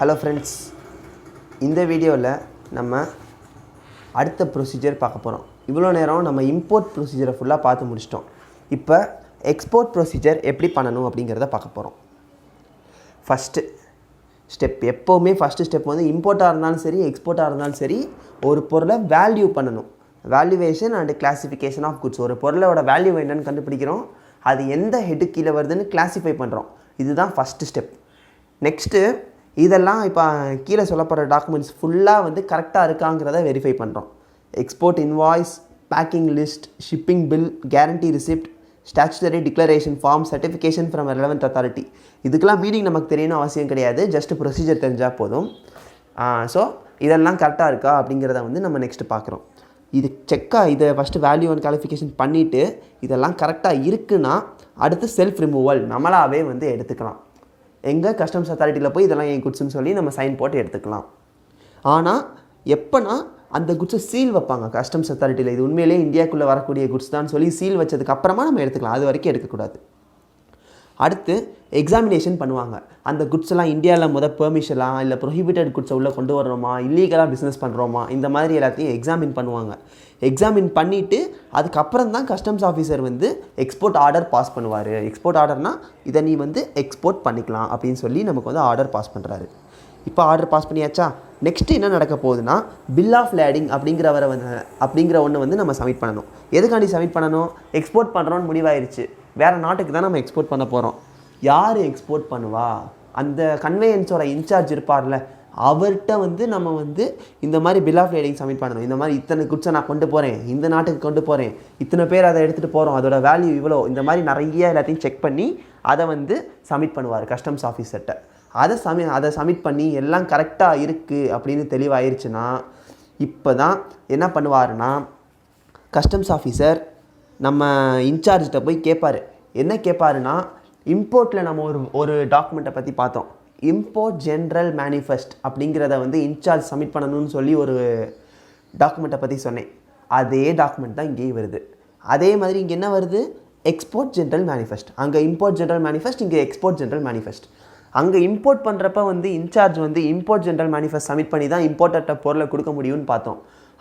Hello friends, இந்த வீடியோவில் நம்ம அடுத்த ப்ரொசீஜர் பார்க்க போகிறோம். இவ்வளோ நேரம் நம்ம இம்போர்ட் ப்ரொசீஜரை ஃபுல்லாக பார்த்து முடிச்சிட்டோம். இப்போ எக்ஸ்போர்ட் ப்ரொசீஜர் எப்படி பண்ணணும் அப்படிங்கிறத பார்க்க போகிறோம். ஃபஸ்ட்டு ஸ்டெப், எப்போவுமே ஃபஸ்ட்டு ஸ்டெப் வந்து இம்போர்ட்டாக இருந்தாலும் சரி எக்ஸ்போர்ட்டாக இருந்தாலும் சரி ஒரு பொருளை வேல்யூ பண்ணணும். Valuation and classification of goods. ஒரு பொருளோட வேல்யூ என்னன்னு கண்டுபிடிக்கிறோம், அது எந்த ஹெட்டு கீழே வருதுன்னு கிளாஸிஃபை பண்ணுறோம். இதுதான் ஃபஸ்ட்டு ஸ்டெப். நெக்ஸ்ட்டு இதெல்லாம் இப்போ கீழே சொல்லப்படுற டாக்குமெண்ட்ஸ் ஃபுல்லாக வந்து கரெக்டாக இருக்காங்கிறத வெரிஃபை பண்ணுறோம். Export invoice, packing list, shipping bill, guarantee receipt, statutory declaration form, certification from relevant authority. இதுக்கெல்லாம் மீனிங் நமக்கு தெரியணும் அவசியம் கிடையாது, ஜஸ்ட் ப்ரொசீஜர் தெரிஞ்சால் போதும். ஸோ இதெல்லாம் கரெக்டாக இருக்கா அப்படிங்கிறத வந்து நம்ம நெக்ஸ்ட்டு பார்க்குறோம். இதை ஃபஸ்ட்டு வேல்யூ அண்ட் குவாலிஃபிகேஷன் பண்ணிவிட்டு இதெல்லாம் கரெக்டாக இருக்குன்னா அடுத்து செல்ஃப் ரிமூவல் நம்மளாகவே வந்து எடுத்துக்கலாம். எங்கே கஸ்டம்ஸ் அத்தாரிட்டியில் போய் இதெல்லாம் என் குட்ஸ்ன்னு சொல்லி நம்ம சைன் போட்டு எடுத்துக்கலாம். ஆனால் எப்போனா அந்த குட்ஸை சீல் வைப்பாங்க கஸ்டம்ஸ் அத்தாரிட்டியில். இது உண்மையிலேயே இந்தியாவுக்குள்ளே வரக்கூடிய குட்ஸ் தான் சொல்லி சீல் வச்சதுக்கப்புறமா நம்ம எடுத்துக்கலாம். அது வரைக்கும் எடுக்கக்கூடாது. அடுத்து எக்ஸாமினேஷன் பண்ணுவாங்க. அந்த குட்ஸ்லாம் இந்தியாவில் பெர்மிஷனாக இல்லை ப்ரொஹிபிட்டட் குட்ஸை உள்ளே கொண்டு வரோமா, இல்லீகலாக பிஸ்னஸ் பண்ணுறோமா, இந்த மாதிரி எல்லாத்தையும் எக்ஸாமின் பண்ணுவாங்க. எக்ஸாமின் பண்ணிவிட்டு அதுக்கப்புறம் தான் கஸ்டம்ஸ் ஆஃபீஸர் வந்து எக்ஸ்போர்ட் ஆர்டர் பாஸ் பண்ணுவார். எக்ஸ்போர்ட் ஆர்டர்னால் இதை நீ வந்து எக்ஸ்போர்ட் பண்ணிக்கலாம் அப்படின்னு சொல்லி நமக்கு வந்து ஆர்டர் பாஸ் பண்ணுறாரு. இப்போ ஆர்டர் பாஸ் பண்ணியாச்சா, நெக்ஸ்ட்டு என்ன நடக்க போகுதுன்னா பில் ஆஃப் லேடிங் அப்படிங்கிற ஒன்று வந்து நம்ம சப்மிட் பண்ணணும். எதுக்காண்டி சப்மிட் பண்ணணும்? எக்ஸ்போர்ட் பண்ணுறோன்னு முடிவாயிருச்சு, வேறு நாட்டுக்கு தான் நம்ம எக்ஸ்போர்ட் பண்ண போகிறோம். யார் எக்ஸ்போர்ட் பண்ணுவா? அந்த கன்வேயன்ஸோட இன்சார்ஜ் இருப்பார்ல, அவர்கிட்ட வந்து நம்ம வந்து இந்த மாதிரி பில் ஆஃப் லேடிங் சப்மிட் பண்ணணும். இந்த மாதிரி இத்தனை குட்ஸை நான் கொண்டு போகிறேன், இந்த நாட்டுக்கு கொண்டு போகிறேன், இத்தனை பேர் அதை எடுத்துகிட்டு போகிறோம், அதோட வேல்யூ இவ்வளோ, இந்த மாதிரி நிறைய எல்லாத்தையும் செக் பண்ணி அதை வந்து சப்மிட் பண்ணுவார் கஸ்டம்ஸ் ஆஃபீஸர்கிட்ட. அதை சப்மிட் பண்ணி எல்லாம் கரெக்டாக இருக்குது அப்படின்னு தெளிவாயிருச்சுன்னா இப்போ தான் என்ன பண்ணுவாருன்னா கஸ்டம்ஸ் ஆஃபீஸர் நம்ம இன்சார்ஜ்கிட்ட போய் கேட்பார். என்ன கேட்பாருன்னா, இம்போர்ட்டில் நம்ம ஒரு டாக்குமெண்ட்டை பற்றி பார்த்தோம், இம்போர்ட் ஜென்ரல் மேனிஃபெஸ்ட் அப்படிங்கிறத வந்து இன்சார்ஜ் சப்மிட் பண்ணணும்னு சொல்லி ஒரு டாக்குமெண்ட்டை பற்றி சொன்னேன். அதே டாக்குமெண்ட் தான் இங்கேயும் வருது. அதே மாதிரி இங்கே என்ன வருது? Export general manifest. அங்கே இம்போர்ட் ஜென்ரல் மேனிஃபெஸ்ட், இங்கே எக்ஸ்போர்ட் ஜென்ரல் மேனிஃபெஸ்ட். அங்கே இம்போர்ட் பண்ணுறப்ப வந்து இன்சார்ஜ் வந்து இம்போர்ட் ஜென்ரல் மேனிஃபெஸ்ட் சப்மிட் பண்ணி தான் இம்போர்ட்டட்ட பொருளை கொடுக்க முடியும்னு பார்த்தோம்.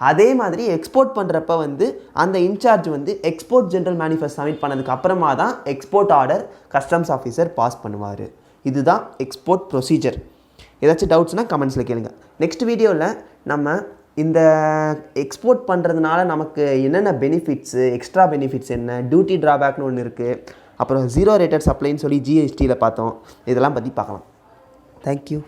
அதே மாதிரி எக்ஸ்போர்ட் பண்ணுறப்ப வந்து அந்த இன்சார்ஜ் வந்து எக்ஸ்போர்ட் ஜென்ரல் மேனிஃபெஸ்ட் சப்மிட் பண்ணதுக்கு அப்புறமா தான் export order customs officer pass பண்ணுவார். இதுதான் எக்ஸ்போர்ட் ப்ரொசீஜர். ஏதாச்சும் டவுட்ஸ்னால் கமெண்ட்ஸில் கேளுங்க. நெக்ஸ்ட் வீடியோவில் நம்ம இந்த எக்ஸ்போர்ட் பண்ணுறதுனால நமக்கு என்னென்ன பெனிஃபிட்ஸு, எக்ஸ்ட்ரா பெனிஃபிட்ஸ் என்ன, டியூட்டி ட்ராபேக்னு ஒன்று இருக்குது, அப்புறம் ஜீரோ ரேட்டட் சப்ளைன்னு சொல்லி ஜிஎஸ்டியில் பார்த்தோம். இதெல்லாம் பற்றி பார்க்கலாம். தேங்க்யூ.